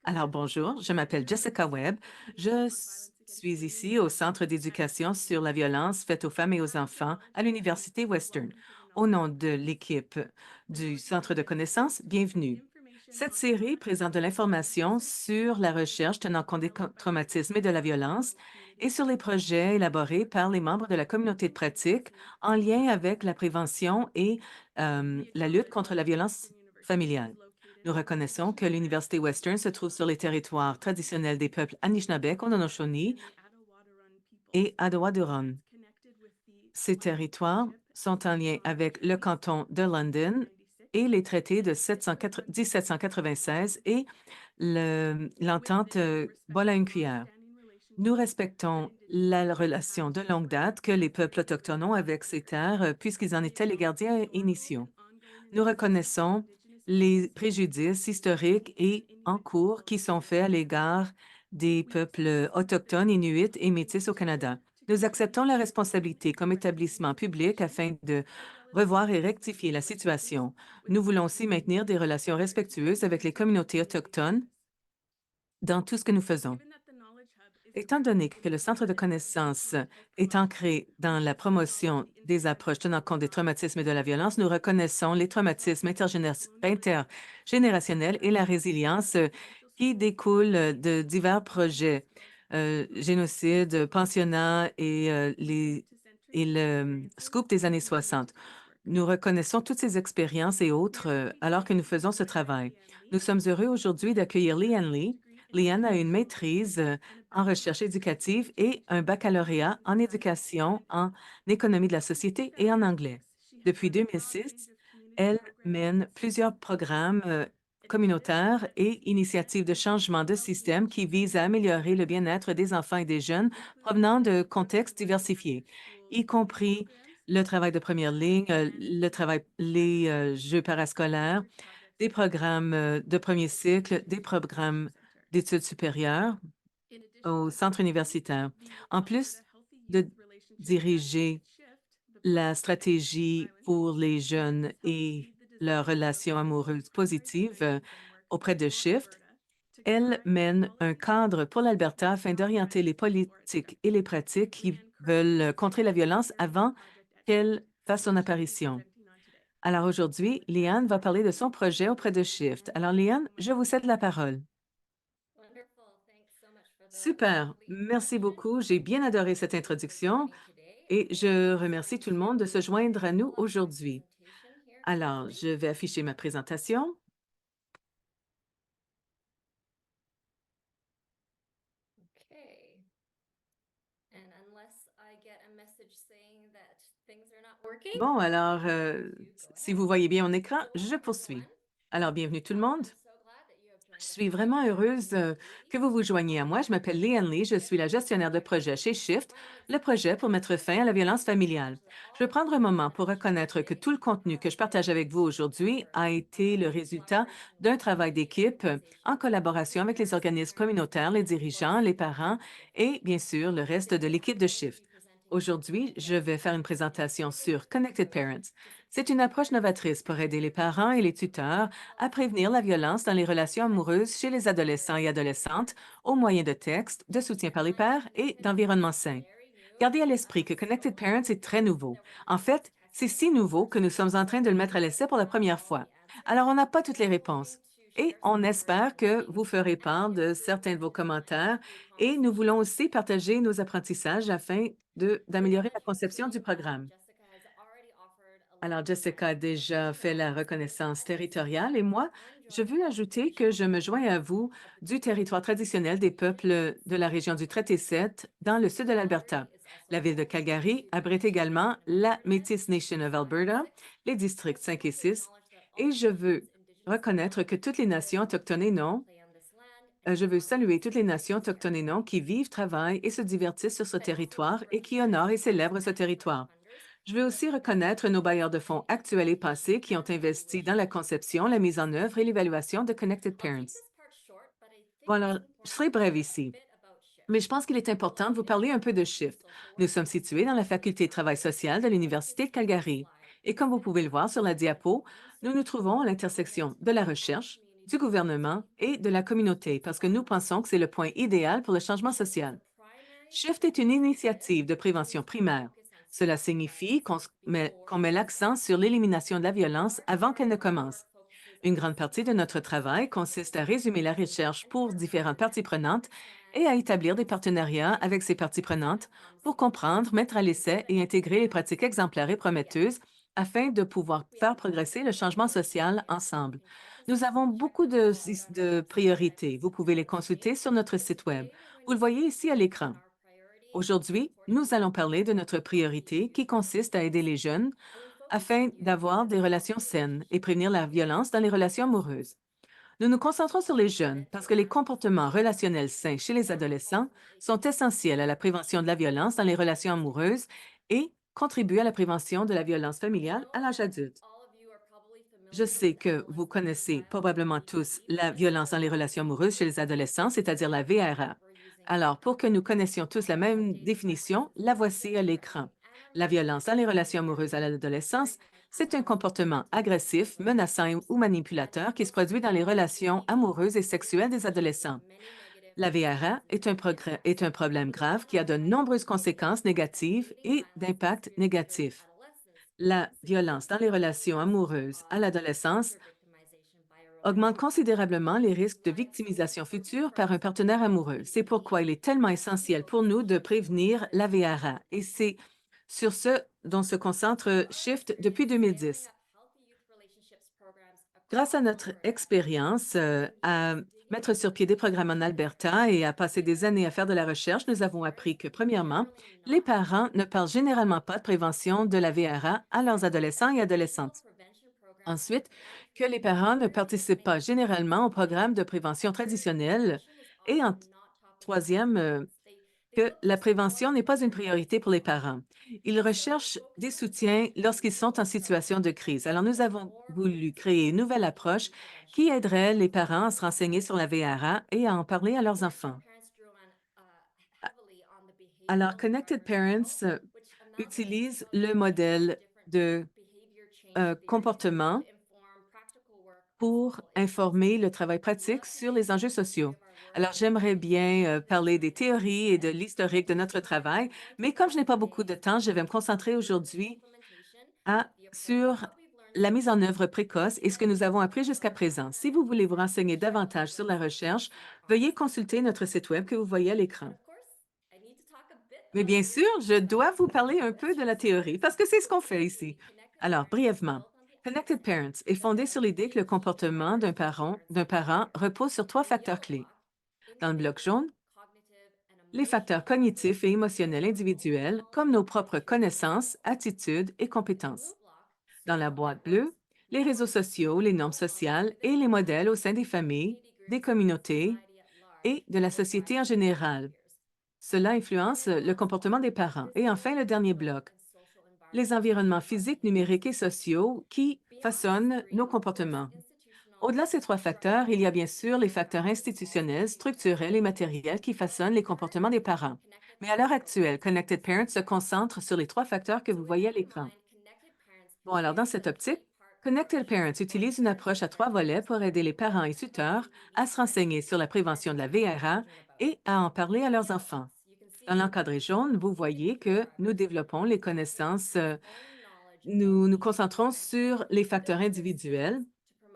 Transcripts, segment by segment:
Alors, bonjour, je m'appelle Jessica Webb. Suis ici au Centre d'éducation sur la violence faite aux femmes et aux enfants à l'Université Western. Au nom de l'équipe du Centre de connaissances, bienvenue. Cette série présente de l'information sur la recherche tenant compte des traumatismes et de la violence et sur les projets élaborés par les membres de la communauté de pratique en lien avec la prévention et la lutte contre la violence familiale. Nous reconnaissons que l'Université Western se trouve sur les territoires traditionnels des peuples Anishinaabe, Haudenosaunee et Adowa-Huron. Ces territoires sont en lien avec le canton de London et les traités de 1796 et l'entente Bois à une cuillère. Nous respectons la relation de longue date que les peuples autochtones ont avec ces terres, puisqu'ils en étaient les gardiens initiaux. Nous reconnaissons les préjudices historiques et en cours qui sont faits à l'égard des peuples autochtones, inuits et métis au Canada. Nous acceptons la responsabilité comme établissement public afin de revoir et rectifier la situation. Nous voulons aussi maintenir des relations respectueuses avec les communautés autochtones dans tout ce que nous faisons. Étant donné que le Centre de connaissances est ancré dans la promotion des approches tenant compte des traumatismes et de la violence, nous reconnaissons les traumatismes intergénérationnels et la résilience qui découlent de divers projets, génocides, pensionnats et le scoop des années 60. Nous reconnaissons toutes ces expériences et autres alors que nous faisons ce travail. Nous sommes heureux aujourd'hui d'accueillir Leanne Lee. Leanne a une maîtrise en recherche éducative et un baccalauréat en éducation en économie de la société et en anglais. Depuis 2006, elle mène plusieurs programmes communautaires et initiatives de changement de système qui visent à améliorer le bien-être des enfants et des jeunes provenant de contextes diversifiés, y compris le travail de première ligne, les jeux parascolaires, des programmes de premier cycle, des programmes d'études supérieures au centre universitaire. En plus de diriger la stratégie pour les jeunes et leurs relations amoureuses positives auprès de Shift, elle mène un cadre pour l'Alberta afin d'orienter les politiques et les pratiques qui veulent contrer la violence avant qu'elle fasse son apparition. Alors aujourd'hui, Liane va parler de son projet auprès de Shift. Alors Liane, je vous cède la parole. Super, merci beaucoup. J'ai bien adoré cette introduction et je remercie tout le monde de se joindre à nous aujourd'hui. Alors, je vais afficher ma présentation. Bon, alors, si vous voyez bien mon écran, je poursuis. Alors, bienvenue tout le monde. Je suis vraiment heureuse que vous vous joigniez à moi. Je m'appelle Leanne Lee, je suis la gestionnaire de projet chez Shift, le projet pour mettre fin à la violence familiale. Je veux prendre un moment pour reconnaître que tout le contenu que je partage avec vous aujourd'hui a été le résultat d'un travail d'équipe en collaboration avec les organismes communautaires, les dirigeants, les parents et bien sûr le reste de l'équipe de Shift. Aujourd'hui, je vais faire une présentation sur Connected Parents. C'est une approche novatrice pour aider les parents et les tuteurs à prévenir la violence dans les relations amoureuses chez les adolescents et adolescentes au moyen de textes, de soutien par les pairs et d'environnement sain. Gardez à l'esprit que Connected Parents est très nouveau. En fait, c'est si nouveau que nous sommes en train de le mettre à l'essai pour la première fois. Alors, on n'a pas toutes les réponses. Et on espère que vous ferez part de certains de vos commentaires et nous voulons aussi partager nos apprentissages afin d'améliorer la conception du programme. Alors, Jessica a déjà fait la reconnaissance territoriale et moi, je veux ajouter que je me joins à vous du territoire traditionnel des peuples de la région du Traité 7 dans le sud de l'Alberta. La ville de Calgary abrite également la Métis Nation of Alberta, les districts 5 et 6, et je veux reconnaître que toutes les nations autochtones et non, je veux saluer toutes les nations autochtones et non qui vivent, travaillent et se divertissent sur ce territoire et qui honorent et célèbrent ce territoire. Je veux aussi reconnaître nos bailleurs de fonds actuels et passés qui ont investi dans la conception, la mise en œuvre et l'évaluation de Connected Parents. Bon, alors, je serai brève ici, mais je pense qu'il est important de vous parler un peu de Shift. Nous sommes situés dans la faculté de travail social de l'Université de Calgary. Et comme vous pouvez le voir sur la diapo, nous nous trouvons à l'intersection de la recherche, du gouvernement et de la communauté parce que nous pensons que c'est le point idéal pour le changement social. SHIFT est une initiative de prévention primaire. Cela signifie qu'on met l'accent sur l'élimination de la violence avant qu'elle ne commence. Une grande partie de notre travail consiste à résumer la recherche pour différentes parties prenantes et à établir des partenariats avec ces parties prenantes pour comprendre, mettre à l'essai et intégrer les pratiques exemplaires et prometteuses afin de pouvoir faire progresser le changement social ensemble. Nous avons beaucoup de priorités. Vous pouvez les consulter sur notre site Web. Vous le voyez ici à l'écran. Aujourd'hui, nous allons parler de notre priorité qui consiste à aider les jeunes afin d'avoir des relations saines et prévenir la violence dans les relations amoureuses. Nous nous concentrons sur les jeunes parce que les comportements relationnels sains chez les adolescents sont essentiels à la prévention de la violence dans les relations amoureuses et contribuent à la prévention de la violence familiale à l'âge adulte. Je sais que vous connaissez probablement tous la violence dans les relations amoureuses chez les adolescents, c'est-à-dire la VRA. Alors, pour que nous connaissions tous la même définition, la voici à l'écran. La violence dans les relations amoureuses à l'adolescence, c'est un comportement agressif, menaçant ou manipulateur qui se produit dans les relations amoureuses et sexuelles des adolescents. La VRA est un problème grave qui a de nombreuses conséquences négatives et d'impacts négatifs. La violence dans les relations amoureuses à l'adolescence augmente considérablement les risques de victimisation future par un partenaire amoureux. C'est pourquoi il est tellement essentiel pour nous de prévenir la VRA. Et c'est sur ce dont se concentre Shift depuis 2010. Grâce à notre expérience à mettre sur pied des programmes en Alberta et à passer des années à faire de la recherche, nous avons appris que, premièrement, les parents ne parlent généralement pas de prévention de la VRA à leurs adolescents et adolescentes. Ensuite, que les parents ne participent pas généralement aux programmes de prévention traditionnels. Et en troisième, que la prévention n'est pas une priorité pour les parents. Ils recherchent des soutiens lorsqu'ils sont en situation de crise. Alors, nous avons voulu créer une nouvelle approche qui aiderait les parents à se renseigner sur la VRA et à en parler à leurs enfants. Alors, Connected Parents utilise le modèle de comportement pour informer le travail pratique sur les enjeux sociaux. Alors, j'aimerais bien parler des théories et de l'historique de notre travail, mais comme je n'ai pas beaucoup de temps, je vais me concentrer aujourd'hui sur la mise en œuvre précoce et ce que nous avons appris jusqu'à présent. Si vous voulez vous renseigner davantage sur la recherche, veuillez consulter notre site Web que vous voyez à l'écran. Mais bien sûr, je dois vous parler un peu de la théorie parce que c'est ce qu'on fait ici. Alors, brièvement, Connected Parents est fondé sur l'idée que le comportement d'un parent repose sur trois facteurs clés. Dans le bloc jaune, les facteurs cognitifs et émotionnels individuels, comme nos propres connaissances, attitudes et compétences. Dans la boîte bleue, les réseaux sociaux, les normes sociales et les modèles au sein des familles, des communautés et de la société en général. Cela influence le comportement des parents. Et enfin, le dernier bloc, les environnements physiques, numériques et sociaux qui façonnent nos comportements. Au-delà de ces trois facteurs, il y a bien sûr les facteurs institutionnels, structurels et matériels qui façonnent les comportements des parents. Mais à l'heure actuelle, Connected Parents se concentre sur les trois facteurs que vous voyez à l'écran. Bon, alors dans cette optique, Connected Parents utilise une approche à trois volets pour aider les parents et tuteurs à se renseigner sur la prévention de la VRA et à en parler à leurs enfants. Dans l'encadré jaune, vous voyez que nous développons les connaissances, nous nous concentrons sur les facteurs individuels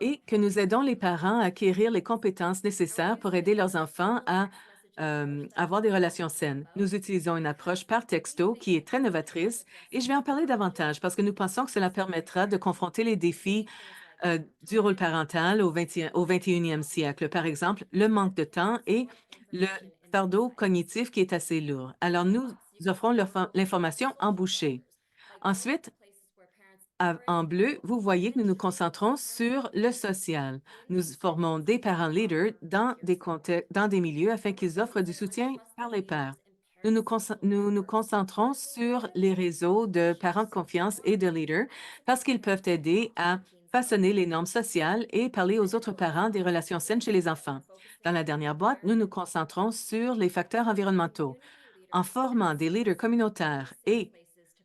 et que nous aidons les parents à acquérir les compétences nécessaires pour aider leurs enfants à avoir des relations saines. Nous utilisons une approche par texto qui est très novatrice et je vais en parler davantage parce que nous pensons que cela permettra de confronter les défis du rôle parental au 21e siècle. Par exemple, le manque de temps et le fardeau cognitif qui est assez lourd. Alors, nous offrons l'information en bouchée. Ensuite, en bleu, vous voyez que nous nous concentrons sur le social. Nous formons des parents leaders dans des milieux afin qu'ils offrent du soutien par les pairs. Nous nous concentrons sur les réseaux de parents de confiance et de leaders parce qu'ils peuvent aider à façonner les normes sociales et parler aux autres parents des relations saines chez les enfants. Dans la dernière boîte, nous nous concentrons sur les facteurs environnementaux. En formant des leaders communautaires et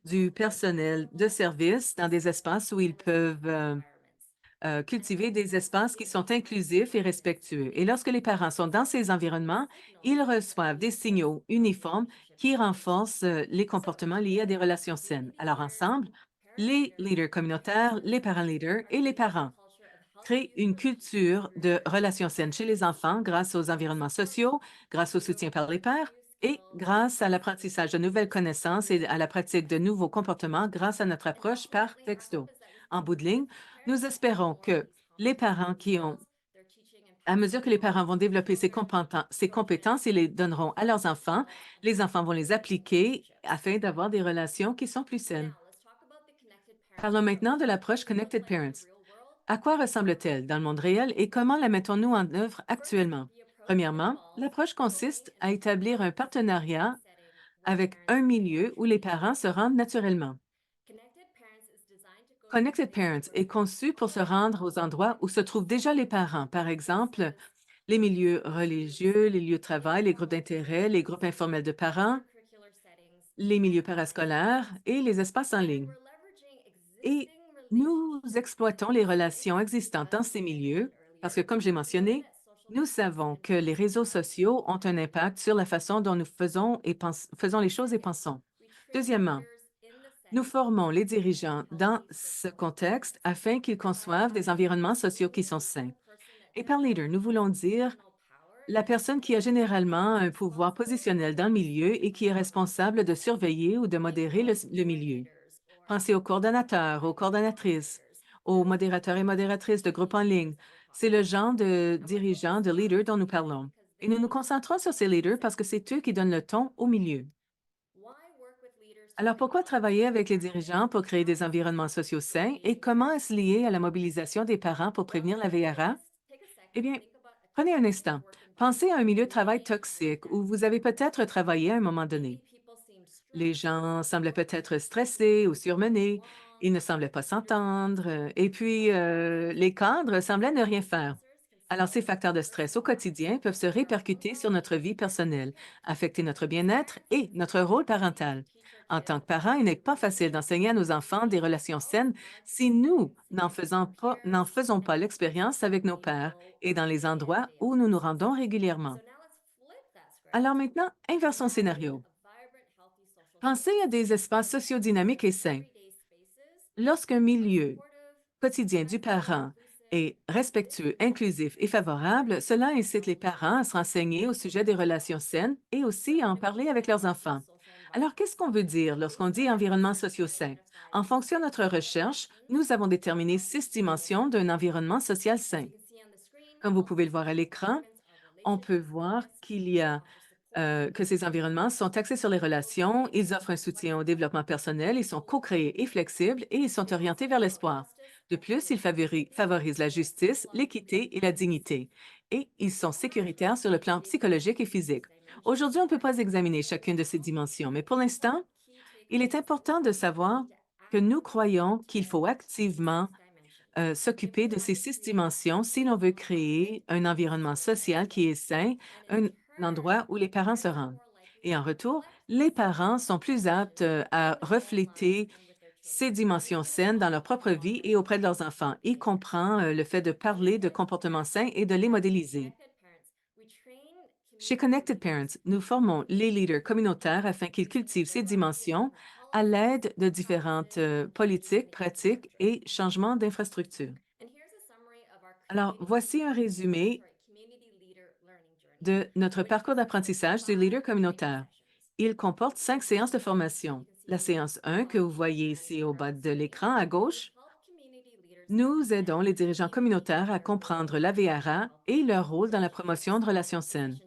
du personnel de service dans des espaces où ils peuvent cultiver des espaces qui sont inclusifs et respectueux. Et lorsque les parents sont dans ces environnements, ils reçoivent des signaux uniformes qui renforcent les comportements liés à des relations saines. Alors ensemble, les leaders communautaires, les parents leaders et les parents créent une culture de relations saines chez les enfants grâce aux environnements sociaux, grâce au soutien par les pairs et grâce à l'apprentissage de nouvelles connaissances et à la pratique de nouveaux comportements grâce à notre approche par texto. En bout de ligne, nous espérons que les parents qui ont, à mesure que les parents vont développer ces compétences et les donneront à leurs enfants, les enfants vont les appliquer afin d'avoir des relations qui sont plus saines. Parlons maintenant de l'approche Connected Parents. À quoi ressemble-t-elle dans le monde réel et comment la mettons-nous en œuvre actuellement? Premièrement, l'approche consiste à établir un partenariat avec un milieu où les parents se rendent naturellement. Connected Parents est conçu pour se rendre aux endroits où se trouvent déjà les parents, par exemple les milieux religieux, les lieux de travail, les groupes d'intérêt, les groupes informels de parents, les milieux parascolaires et les espaces en ligne. Et nous exploitons les relations existantes dans ces milieux parce que, comme j'ai mentionné, nous savons que les réseaux sociaux ont un impact sur la façon dont nous faisons les choses et pensons. Deuxièmement, nous formons les dirigeants dans ce contexte afin qu'ils conçoivent des environnements sociaux qui sont sains. Et par leader, nous voulons dire la personne qui a généralement un pouvoir positionnel dans le milieu et qui est responsable de surveiller ou de modérer le milieu. Pensez aux coordonnateurs, aux coordonnatrices, aux modérateurs et modératrices de groupes en ligne. C'est le genre de dirigeants, de leaders dont nous parlons. Et nous nous concentrons sur ces leaders parce que c'est eux qui donnent le ton au milieu. Alors, pourquoi travailler avec les dirigeants pour créer des environnements sociaux sains et comment est-ce lié à la mobilisation des parents pour prévenir la VRA? Eh bien, prenez un instant. Pensez à un milieu de travail toxique où vous avez peut-être travaillé à un moment donné. Les gens semblaient peut-être stressés ou surmenés, ils ne semblaient pas s'entendre, et puis les cadres semblaient ne rien faire. Alors, ces facteurs de stress au quotidien peuvent se répercuter sur notre vie personnelle, affecter notre bien-être et notre rôle parental. En tant que parents, il n'est pas facile d'enseigner à nos enfants des relations saines si nous n'en faisons pas l'expérience avec nos pères et dans les endroits où nous nous rendons régulièrement. Alors maintenant, inversons le scénario. Pensez à des espaces sociodynamiques et sains. Lorsqu'un milieu quotidien du parent est respectueux, inclusif et favorable, cela incite les parents à se renseigner au sujet des relations saines et aussi à en parler avec leurs enfants. Alors, qu'est-ce qu'on veut dire lorsqu'on dit environnement socio-sain? En fonction de notre recherche, nous avons déterminé 6 dimensions d'un environnement social sain. Comme vous pouvez le voir à l'écran, on peut voir qu'il y a que ces environnements sont axés sur les relations, ils offrent un soutien au développement personnel, ils sont co-créés et flexibles et ils sont orientés vers l'espoir. De plus, ils favorisent la justice, l'équité et la dignité. Et ils sont sécuritaires sur le plan psychologique et physique. Aujourd'hui, on ne peut pas examiner chacune de ces dimensions, mais pour l'instant, il est important de savoir que nous croyons qu'il faut activement s'occuper de ces 6 dimensions si l'on veut créer un environnement social qui est sain, un endroit où les parents se rendent. Et en retour, les parents sont plus aptes à refléter ces dimensions saines dans leur propre vie et auprès de leurs enfants, y comprend le fait de parler de comportements sains et de les modéliser. Chez Connected Parents, nous formons les leaders communautaires afin qu'ils cultivent ces dimensions à l'aide de différentes politiques, pratiques et changements d'infrastructures. Alors, voici un résumé de notre parcours d'apprentissage du leader communautaire. Il comporte 5 séances de formation. La séance 1, que vous voyez ici au bas de l'écran à gauche, nous aidons les dirigeants communautaires à comprendre la VRA et leur rôle dans la promotion de relations saines.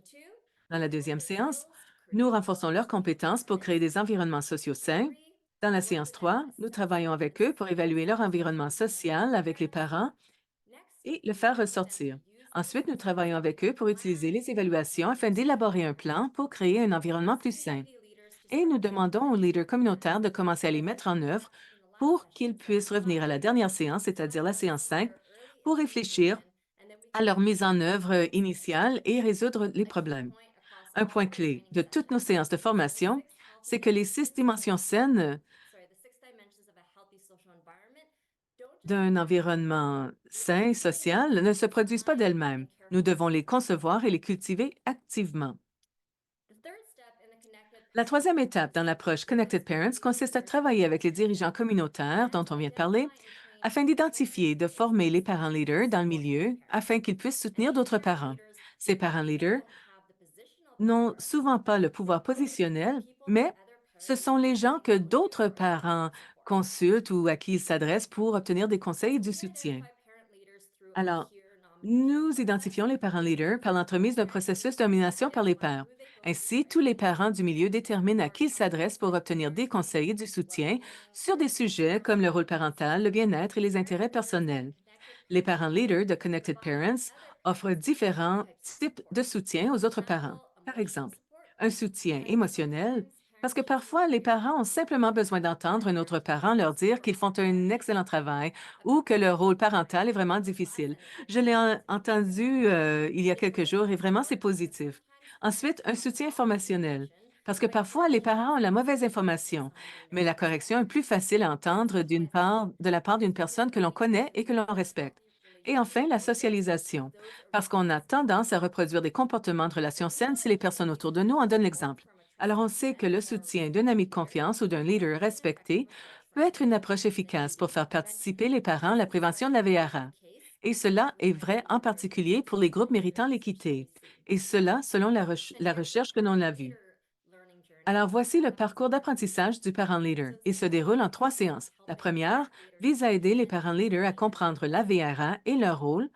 Dans la deuxième séance, nous renforçons leurs compétences pour créer des environnements sociaux sains. Dans la séance 3, nous travaillons avec eux pour évaluer leur environnement social avec les parents et le faire ressortir. Ensuite, nous travaillons avec eux pour utiliser les évaluations afin d'élaborer un plan pour créer un environnement plus sain. Et nous demandons aux leaders communautaires de commencer à les mettre en œuvre pour qu'ils puissent revenir à la dernière séance, c'est-à-dire la séance 5, pour réfléchir à leur mise en œuvre initiale et résoudre les problèmes. Un point clé de toutes nos séances de formation, c'est que les 6 dimensions saines d'un environnement sain et social ne se produisent pas d'elles-mêmes. Nous devons les concevoir et les cultiver activement. La troisième étape dans l'approche Connected Parents consiste à travailler avec les dirigeants communautaires dont on vient de parler afin d'identifier et de former les parents leaders dans le milieu afin qu'ils puissent soutenir d'autres parents. Ces parents leaders n'ont souvent pas le pouvoir positionnel, mais ce sont les gens que d'autres parents consultent ou à qui ils s'adressent pour obtenir des conseils et du soutien. Alors, nous identifions les parents leaders par l'entremise d'un processus de nomination par les pairs. Ainsi, tous les parents du milieu déterminent à qui ils s'adressent pour obtenir des conseils et du soutien sur des sujets comme le rôle parental, le bien-être et les intérêts personnels. Les parents leaders de Connected Parents offrent différents types de soutien aux autres parents. Par exemple, un soutien émotionnel, parce que parfois les parents ont simplement besoin d'entendre un autre parent leur dire qu'ils font un excellent travail ou que leur rôle parental est vraiment difficile. Je l'ai entendu il y a quelques jours et vraiment c'est positif. Ensuite, un soutien informationnel. Parce que parfois, les parents ont la mauvaise information, mais la correction est plus facile à entendre de la part d'une personne que l'on connaît et que l'on respecte. Et enfin, la socialisation, parce qu'on a tendance à reproduire des comportements de relations saines si les personnes autour de nous en donnent l'exemple. Alors, on sait que le soutien d'un ami de confiance ou d'un leader respecté peut être une approche efficace pour faire participer les parents à la prévention de la VRA. Et cela est vrai en particulier pour les groupes méritant l'équité. Et cela selon la recherche que l'on a vue. Alors voici le parcours d'apprentissage du parent leader. Il se déroule en trois séances. La première vise à aider les parents leaders à comprendre la VRA et leur rôle.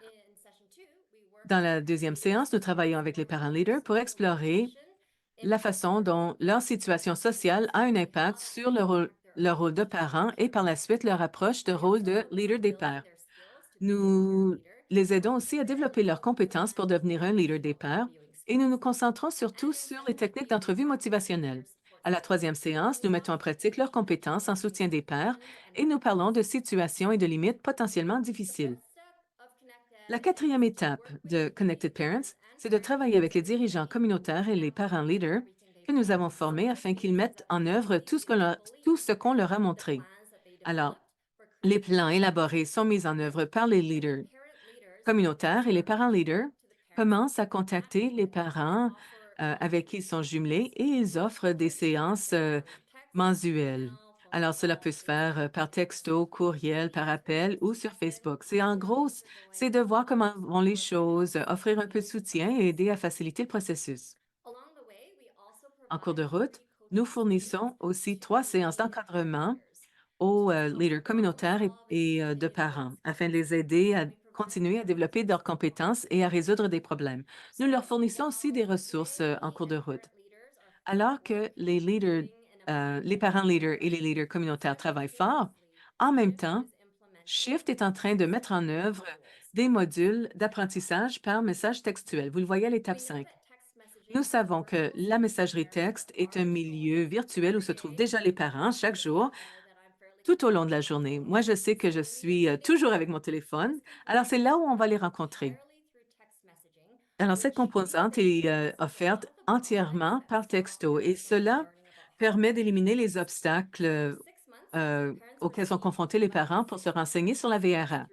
Dans la deuxième séance, nous travaillons avec les parents leaders pour explorer la façon dont leur situation sociale a un impact sur leur rôle de parent et par la suite leur approche de rôle de leader des pairs. Nous les aidons aussi à développer leurs compétences pour devenir un leader des pairs et nous nous concentrons surtout sur les techniques d'entrevue motivationnelle. À la troisième séance, nous mettons en pratique leurs compétences en soutien des pairs et nous parlons de situations et de limites potentiellement difficiles. La quatrième étape de Connected Parents, c'est de travailler avec les dirigeants communautaires et les parents leaders que nous avons formés afin qu'ils mettent en œuvre tout ce qu'on leur a montré. Alors, les plans élaborés sont mis en œuvre par les leaders communautaires et les parents leaders commencent à contacter les parents avec qui ils sont jumelés et ils offrent des séances mensuelles. Alors, cela peut se faire par texto, courriel, par appel ou sur Facebook. C'est en gros, c'est de voir comment vont les choses, offrir un peu de soutien et aider à faciliter le processus. En cours de route, nous fournissons aussi trois séances d'encadrement aux leaders communautaires et de parents afin de les aider à continuer à développer leurs compétences et à résoudre des problèmes. Nous leur fournissons aussi des ressources en cours de route. Alors que les parents leaders et les leaders communautaires travaillent fort, en même temps, Shift est en train de mettre en œuvre des modules d'apprentissage par message textuel. Vous le voyez à l'étape 5. Nous savons que la messagerie texte est un milieu virtuel où se trouvent déjà les parents chaque jour tout au long de la journée. Moi, je sais que je suis toujours avec mon téléphone. Alors, c'est là où on va les rencontrer. Alors, cette composante est offerte entièrement par texto et cela permet d'éliminer les obstacles auxquels sont confrontés les parents pour se renseigner sur la VRA.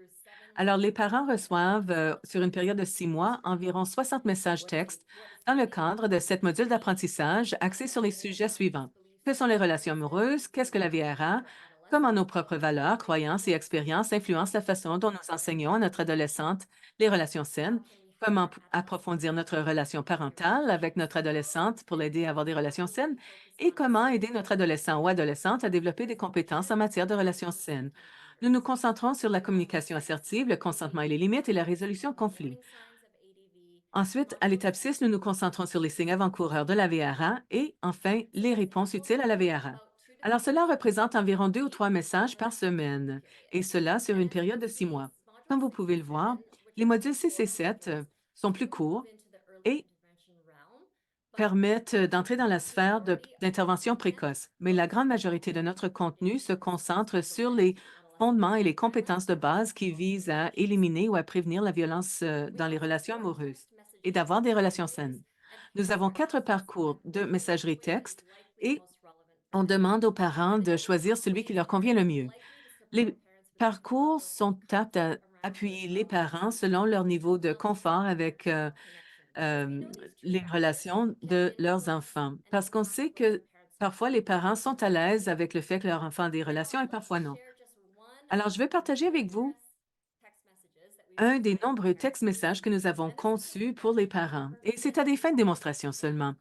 Alors, les parents reçoivent, sur une période de 6 mois, environ 60 messages textes dans le cadre de cette module d'apprentissage axé sur les sujets suivants. Que sont les relations amoureuses? Qu'est-ce que la VRA? Comment nos propres valeurs, croyances et expériences influencent la façon dont nous enseignons à notre adolescente les relations saines? Comment approfondir notre relation parentale avec notre adolescente pour l'aider à avoir des relations saines? Et comment aider notre adolescent ou adolescente à développer des compétences en matière de relations saines? Nous nous concentrons sur la communication assertive, le consentement et les limites et la résolution de conflits. Ensuite, à l'étape 6, nous nous concentrons sur les signes avant-coureurs de la VRA et, enfin, les réponses utiles à la VRA. Alors, cela représente environ 2 ou 3 messages par semaine, et cela sur une période de 6 mois. Comme vous pouvez le voir, les modules 6 et 7 sont plus courts et permettent d'entrer dans la sphère d'intervention précoce, mais la grande majorité de notre contenu se concentre sur les fondements et les compétences de base qui visent à éliminer ou à prévenir la violence dans les relations amoureuses et d'avoir des relations saines. Nous avons 4 parcours de messagerie texte et on demande aux parents de choisir celui qui leur convient le mieux. Les parcours sont aptes à appuyer les parents selon leur niveau de confort avec euh, les relations de leurs enfants. Parce qu'on sait que parfois les parents sont à l'aise avec le fait que leur enfant a des relations et parfois non. Alors, je vais partager avec vous un des nombreux textes-messages que nous avons conçus pour les parents. Et c'est à des fins de démonstration seulement.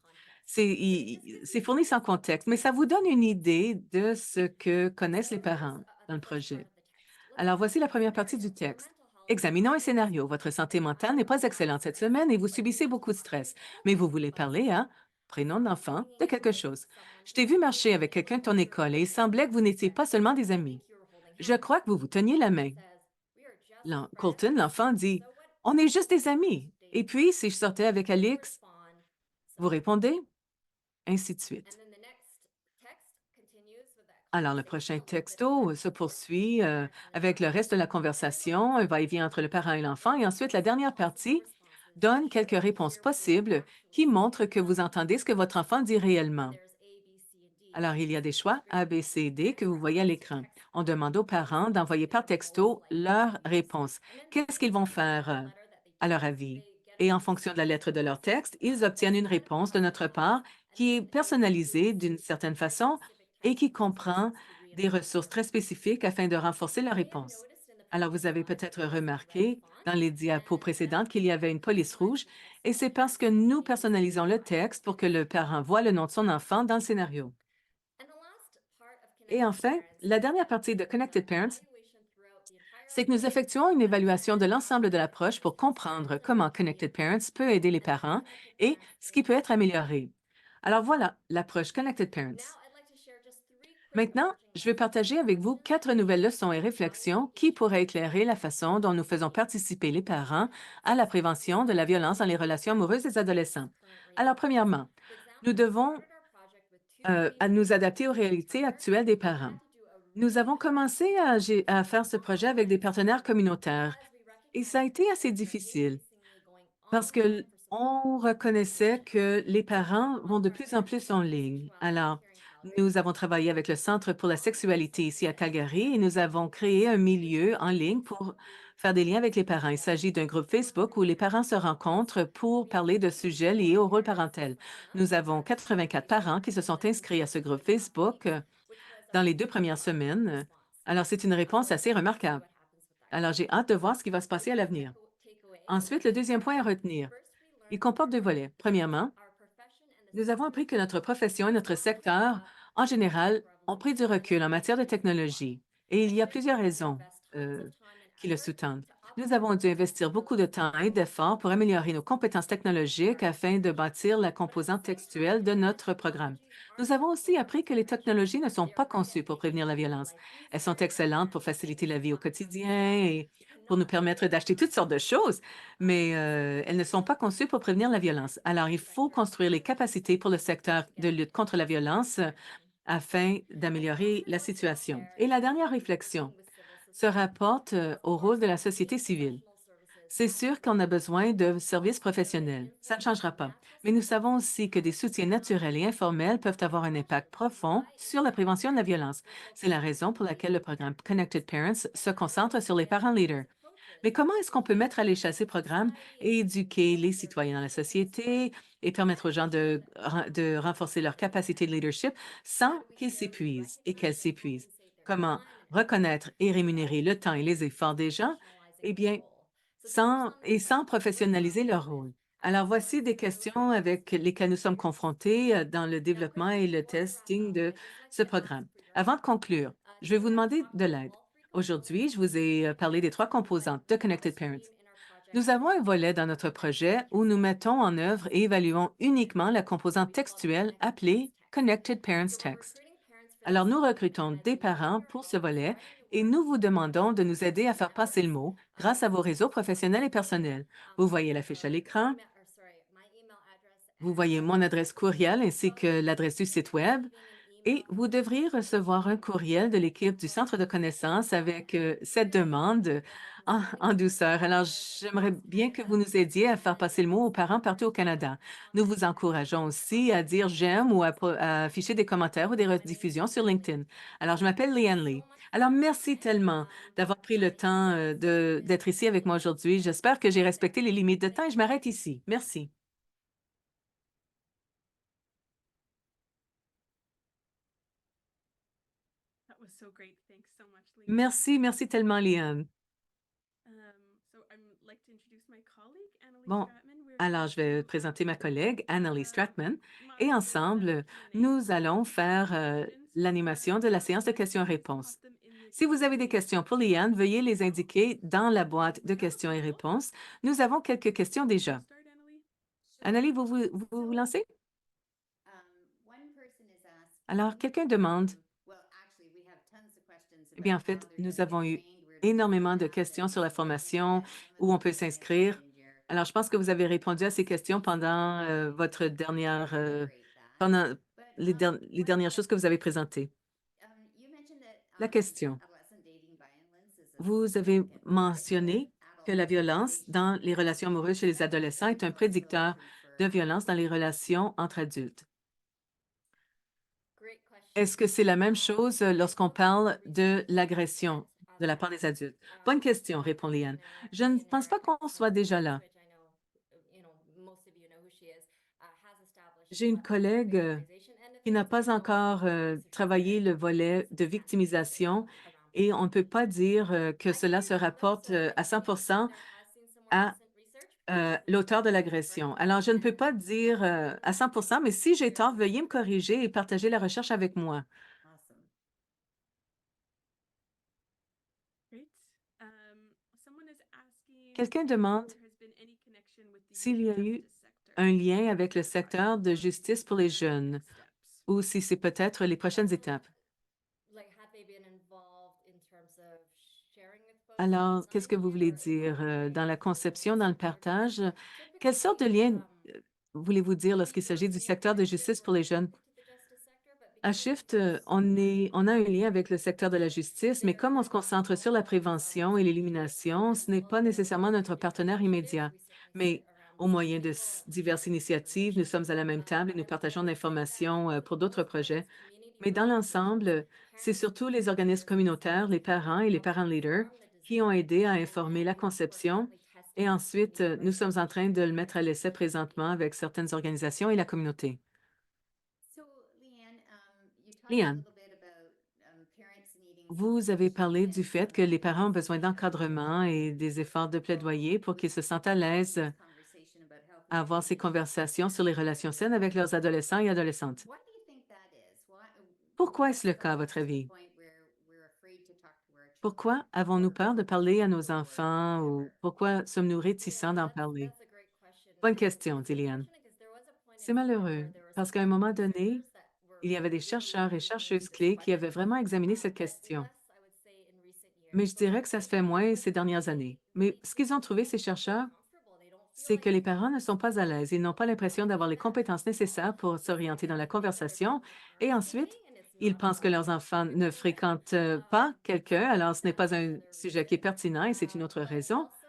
C'est fourni sans contexte, mais ça vous donne une idée de ce que connaissent les parents dans le projet. Alors, voici la première partie du texte. Examinons un scénario. Votre santé mentale n'est pas excellente cette semaine et vous subissez beaucoup de stress. Mais vous voulez parler, hein? Prénom d'enfant, de quelque chose. Je t'ai vu marcher avec quelqu'un de ton école et il semblait que vous n'étiez pas seulement des amis. Je crois que vous vous teniez la main. Colton, l'enfant, dit on est juste des amis. Et puis, si je sortais avec Alix, vous répondez, ainsi de suite. Alors, le prochain texto se poursuit avec le reste de la conversation, un va-et-vient entre le parent et l'enfant, et ensuite la dernière partie donne quelques réponses possibles qui montrent que vous entendez ce que votre enfant dit réellement. Alors, il y a des choix A, B, C, D que vous voyez à l'écran. On demande aux parents d'envoyer par texto leur réponse. Qu'est-ce qu'ils vont faire à leur avis? Et en fonction de la lettre de leur texte, ils obtiennent une réponse de notre part qui est personnalisée d'une certaine façon et qui comprend des ressources très spécifiques afin de renforcer la réponse. Alors, vous avez peut-être remarqué dans les diapos précédentes qu'il y avait une police rouge et c'est parce que nous personnalisons le texte pour que le parent voit le nom de son enfant dans le scénario. Et enfin, la dernière partie de Connected Parents, c'est que nous effectuons une évaluation de l'ensemble de l'approche pour comprendre comment Connected Parents peut aider les parents et ce qui peut être amélioré. Alors voilà, l'approche Connected Parents. Maintenant, je vais partager avec vous 4 nouvelles leçons et réflexions qui pourraient éclairer la façon dont nous faisons participer les parents à la prévention de la violence dans les relations amoureuses des adolescents. Alors, premièrement, nous devons à nous adapter aux réalités actuelles des parents. Nous avons commencé à faire ce projet avec des partenaires communautaires et ça a été assez difficile parce que on reconnaissait que les parents vont de plus en plus en ligne. Alors, nous avons travaillé avec le Centre pour la sexualité ici à Calgary et nous avons créé un milieu en ligne pour faire des liens avec les parents. Il s'agit d'un groupe Facebook où les parents se rencontrent pour parler de sujets liés au rôle parental. Nous avons 84 parents qui se sont inscrits à ce groupe Facebook dans les 2 premières semaines. Alors, c'est une réponse assez remarquable. Alors, j'ai hâte de voir ce qui va se passer à l'avenir. Ensuite, le deuxième point à retenir. Il comporte 2 volets. Premièrement, nous avons appris que notre profession et notre secteur, en général, ont pris du recul en matière de technologie. Et il y a plusieurs raisons qui le sous-tendent. Nous avons dû investir beaucoup de temps et d'efforts pour améliorer nos compétences technologiques afin de bâtir la composante textuelle de notre programme. Nous avons aussi appris que les technologies ne sont pas conçues pour prévenir la violence. Elles sont excellentes pour faciliter la vie au quotidien et pour nous permettre d'acheter toutes sortes de choses, mais elles ne sont pas conçues pour prévenir la violence. Alors, il faut construire les capacités pour le secteur de lutte contre la violence afin d'améliorer la situation. Et la dernière réflexion se rapporte au rôle de la société civile. C'est sûr qu'on a besoin de services professionnels. Ça ne changera pas. Mais nous savons aussi que des soutiens naturels et informels peuvent avoir un impact profond sur la prévention de la violence. C'est la raison pour laquelle le programme Connected Parents se concentre sur les parents leaders. Mais comment est-ce qu'on peut mettre à l'échelle ces programmes et éduquer les citoyens dans la société et permettre aux gens de renforcer leur capacité de leadership sans qu'ils s'épuisent et qu'elles s'épuisent? Comment reconnaître et rémunérer le temps et les efforts des gens? Eh bien, sans professionnaliser leur rôle. Alors, voici des questions avec lesquelles nous sommes confrontés dans le développement et le testing de ce programme. Avant de conclure, je vais vous demander de l'aide. Aujourd'hui, je vous ai parlé des 3 composantes de Connected Parents. Nous avons un volet dans notre projet où nous mettons en œuvre et évaluons uniquement la composante textuelle appelée Connected Parents Text. Alors, nous recrutons des parents pour ce volet et nous vous demandons de nous aider à faire passer le mot grâce à vos réseaux professionnels et personnels. Vous voyez l'affiche à l'écran, vous voyez mon adresse courriel ainsi que l'adresse du site Web. Et vous devriez recevoir un courriel de l'équipe du Centre de connaissances avec cette demande en douceur. Alors, j'aimerais bien que vous nous aidiez à faire passer le mot aux parents partout au Canada. Nous vous encourageons aussi à dire j'aime ou à afficher des commentaires ou des rediffusions sur LinkedIn. Alors, je m'appelle Leanne Lee. Alors, merci tellement d'avoir pris le temps d'être ici avec moi aujourd'hui. J'espère que j'ai respecté les limites de temps et je m'arrête ici. Merci. That was so great. Thanks so much, Leanne. Merci, merci tellement, Liane. So I'm like to introduce my colleague, Annalie Bon, Stratman. We're alors going je vais to présenter ma collègue, Annalie Stratman, et moderate ensemble, Q&A nous allons faire questions. l'animation de la séance de Please pop questions-réponses. them in the Si vous avez des Q&A questions pour Liane, veuillez les now. indiquer dans la boîte de Is that questions et available? réponses. Nous avons quelques questions You want to déjà. start, Annalie? Sure. Annalie, vous So, lancez? one person is Alors, asking, quelqu'un demande, well, actually, we have tons of questions eh bien, about en how fait, they're going nous to get avons eu trained, where to find énormément de that, questions sur la and I think formation, that some of où on them peut you answered s'inscrire. in your Alors, je pense que vous avez répondu à ces questions presentation, pendant so votre maybe you can dernière, reiterate that. pendant But les one dernières choses que vous question, avez présentées. you mentioned that La question. adolescent dating violence is a Vous avez significant predictor of mentionné que la adult violence victimization dans les and relations amoureuses chez les adolescents est un prédicteur responsibility for de violence dans les adolescent dating. relations entre adultes. Great question. Est-ce que c'est la même chose I lorsqu'on don't have the parle de research l'agression yet on de la part that. des adultes? Bonne question, répond Liane. Je ne pense pas qu'on soit déjà là. Which I know, most of you know who she is, has established J'ai une what is the collègue victimization end of qui n'a things, but pas we know a lot encore of the research is travaillé very le limited volet because de it's anecdotal victimisation around et on ne peut victimization. pas dire que I can cela se confirm though, rapporte so à 100% there has been some more à recent research. Please l'auteur de correct l'agression. me if Alors, I'm je ne peux wrong. pas dire à 100%, mais si j'ai tort, veuillez me corriger et partager la recherche avec moi. Awesome. Great. Someone is asking Quelqu'un if demande there has been any connection with the s'il youth y a eu justice sector un lien avec le and secteur de justice pour les their jeunes next steps. ou si c'est peut-être les prochaines étapes. Like, have they been involved in terms of sharing with folks Alors, qu'est-ce que concerning vous it, voulez or dire have dans la they conception, dans le received more data? partage? Quelle sorte de Typically, lien voulez-vous dire we lorsqu'il s'agit du personally secteur de at Shift, justice we're pour les jeunes? connected to the justice sector, but À because Shift, folks on a un lien avec le secteur de la justice, mais they're comme on se concentre sur la prévention et l'élimination, ce n'est pas nécessairement notre partenaire immédiat. we certainly sit Mais around au the same moyen de table and diverses share initiatives, nous information. sommes à la même table et nous I would partageons de definitely say that l'information for pour the d'autres most part, projets. it's community Mais dans organizations, l'ensemble, c'est parents surtout les organismes leaders communautaires, les parents et les helping parents leaders inform the qui ont design. aidé à And informer la then we're conception. currently testing Et it with ensuite, community nous sommes en organizations train de le and mettre à parents l'essai in the community. présentement avec certaines organisations et la communauté. So, Leanne, you talked a Liane, little bit about parents needing vous avez supervision parlé du and fait some que les parents ont besoin education. d'encadrement et des efforts de plaidoyer pour qu'ils se sentent à l'aise Conversation about healthy à avoir ces relationships conversations sur les relations saines avec leurs adolescents et adolescentes. Why do you think that is? Pourquoi est-ce What's le cas, à brought votre us to the avis? point where we're afraid to talk to our children Pourquoi avons-nous peur de parler à nos or enfants ou whatever? pourquoi sommes-nous Yeah, réticents d'en parler? that's a great question. Bonne And question, it's dit Liane. unfortunate because there was a point C'est in time malheureux where there were parce some qu'à un key moment donné, researchers that were il y avait des really chercheurs et looking into chercheuses this clés qui avaient question, vraiment examiné cette but question. less, I would say, in recent Mais years. je But dirais what que ça they se fait found moins was ces that dernières they années. Mais really ce qu'ils ont can't trouvé, feel ces chercheurs, comfortable. They don't feel c'est like que les they parents can ne sont pas à l'aise. Ils n'ont pas l'impression d'avoir les compétences nécessaires pour s'orienter dans la conversation. Et ensuite, and it's ils not pensent que leurs enfants ne fréquentent pas quelqu'un, alors ce n'est pas un another sujet qui est reason. pertinent et c'est une autre But raison. also,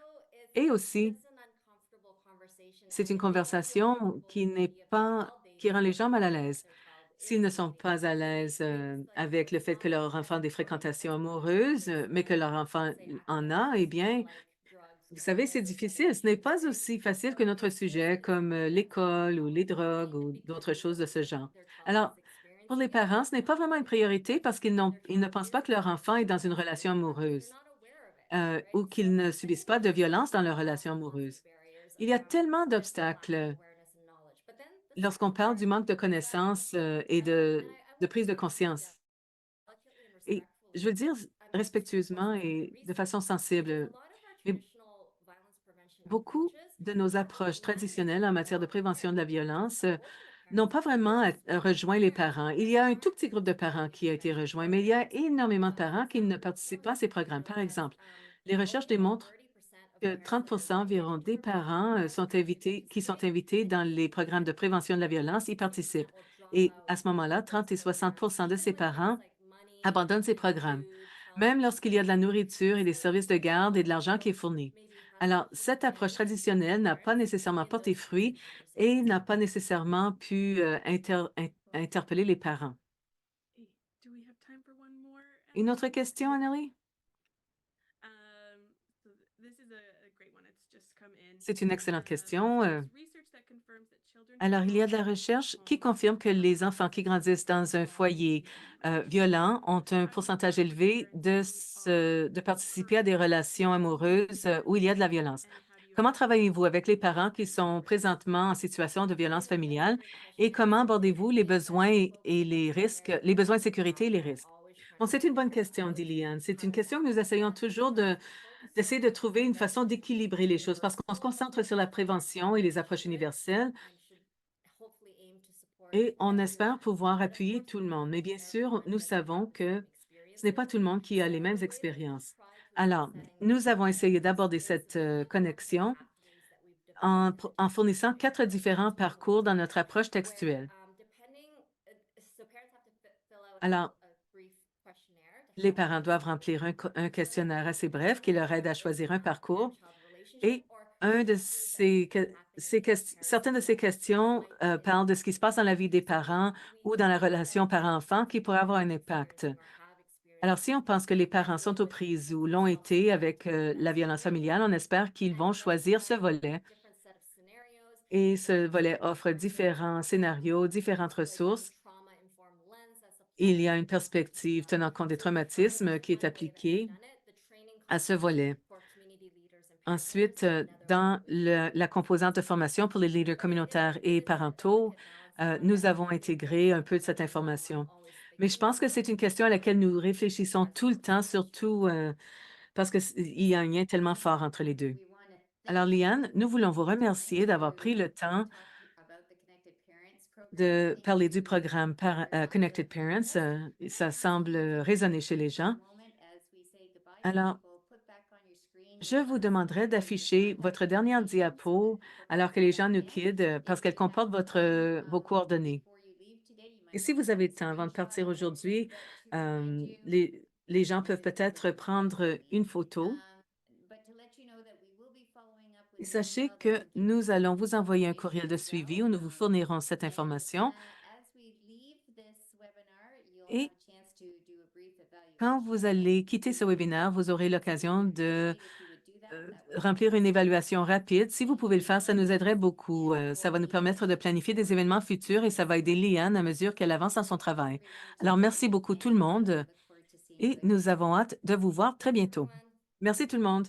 Et aussi, it's an uncomfortable conversation, c'est and une if they don't feel conversation comfortable qui with the n'est idea of their pas, child qui rend dating les gens mal à or if l'aise. their child S'ils is ne sont dating, pas à they l'aise face like avec le it's fait not que leur enfant a des acceptable or fréquentations it's amoureuses, mais que leur let's enfant say en academic a, eh issues bien, like drugs vous or savez, c'est older difficile. Ce n'est generations pas face aussi facile que or notre this sujet, is comme that's l'école ou les drogues important ou d'autres because choses de ce genre. their child Alors, is pour les experiencing it, parents, ce n'est pas vraiment une priorité parce their ils ne child pensent pas is que leur enfant est dans une relation because they're amoureuse not aware of it, ou right? So qu'ils ne I subissent think pas de there's violence dans leur lots relation and lots of amoureuse. barriers Il y a around tellement just the lack of d'obstacles awareness and knowledge. But then the lorsqu'on second parle du part manque de is that connaissances et and I de want to prise de say this really conscience. delicately and Et je veux respectfully. dire I'm asking the respectueusement question from the et de façon research because a sensible, lot of our mais traditional violence prevention beaucoup approaches de nos aren't approches landing traditionnelles en with matière de parent prévention de la care. violence Most of the n'ont parents pas that vraiment we've spoken to, rejoint les parents parents. Il y a un tout aren't petit groupe de parents qui a été intervention rejoint, mais il y a programs. énormément de For parents qui ne example, participent one pas à ces research programmes. Par showed that exemple, les recherches only about démontrent 30% of que parents 30 that are invited environ into des programs parents are sont actually invités, qui sont participating. invités And dans even les programmes de prévention de la violence y 50% participent. will drop Et à ce moment-là, 30 et 60 de ces parents abandonnent ces programmes, même lorsqu'il y a de la nourriture et des services de garde et de l'argent qui est fourni. Alors, cette approche traditionnelle n'a pas nécessairement porté fruit et n'a pas nécessairement pu interpeller les parents. Hey, do we have time for one more? Une autre question, Annelie? This is a great one. It's just come in. C'est une excellente question. There's research that confirms that children who Alors, il y a de la grow up recherche in qui confirme que les enfants qui grandissent dans un foyer violent ont un pourcentage élevé de participer à des relations amoureuses où il y a de la violence. Comment travaillez-vous avec les parents qui sont présentement en situation de violence familiale et comment abordez-vous les besoins et les risques, les besoins de sécurité et les risques? Bon, c'est une bonne question, dit Liane. C'est une question que nous essayons toujours d'essayer de trouver une façon d'équilibrer les choses parce qu'on se concentre sur la prévention et les approches universelles et on espère pouvoir appuyer tout le monde. Mais bien sûr, nous savons que ce n'est pas tout le monde qui a les mêmes expériences. Alors, nous avons essayé d'aborder cette connexion en fournissant 4 différents parcours dans notre approche textuelle. Alors, les parents doivent remplir un questionnaire assez bref qui leur aide à choisir un parcours et certaines de ces questions parlent de ce qui se passe dans la vie des parents ou dans la relation parent-enfant qui pourrait avoir un impact. Alors, si on pense que les parents sont aux prises ou l'ont été avec la violence familiale, on espère qu'ils vont choisir ce volet. Et ce volet offre différents scénarios, différentes ressources. Il y a une perspective tenant compte des traumatismes qui est appliquée à ce volet. Ensuite, dans la composante de formation pour les leaders communautaires et parentaux, nous avons intégré un peu de cette information. Mais je pense que c'est une question à laquelle nous réfléchissons tout le temps, surtout parce qu'il y a un lien tellement fort entre les deux. Alors, Liane, nous voulons vous remercier d'avoir pris le temps de parler du programme Connected Parents. Ça semble résonner chez les gens. Alors, je vous demanderai d'afficher votre dernière diapo alors que les gens nous quittent parce qu'elle comporte vos coordonnées. Et si vous avez le temps avant de partir aujourd'hui, les gens peuvent peut-être prendre une photo. Et sachez que nous allons vous envoyer un courriel de suivi où nous vous fournirons cette information. Et quand vous allez quitter ce webinaire, vous aurez l'occasion de remplir une évaluation rapide. Si vous pouvez le faire, ça nous aiderait beaucoup. Ça va nous permettre de planifier des événements futurs et ça va aider Liane à mesure qu'elle avance dans son travail. Alors, merci beaucoup tout le monde et nous avons hâte de vous voir très bientôt. Merci tout le monde.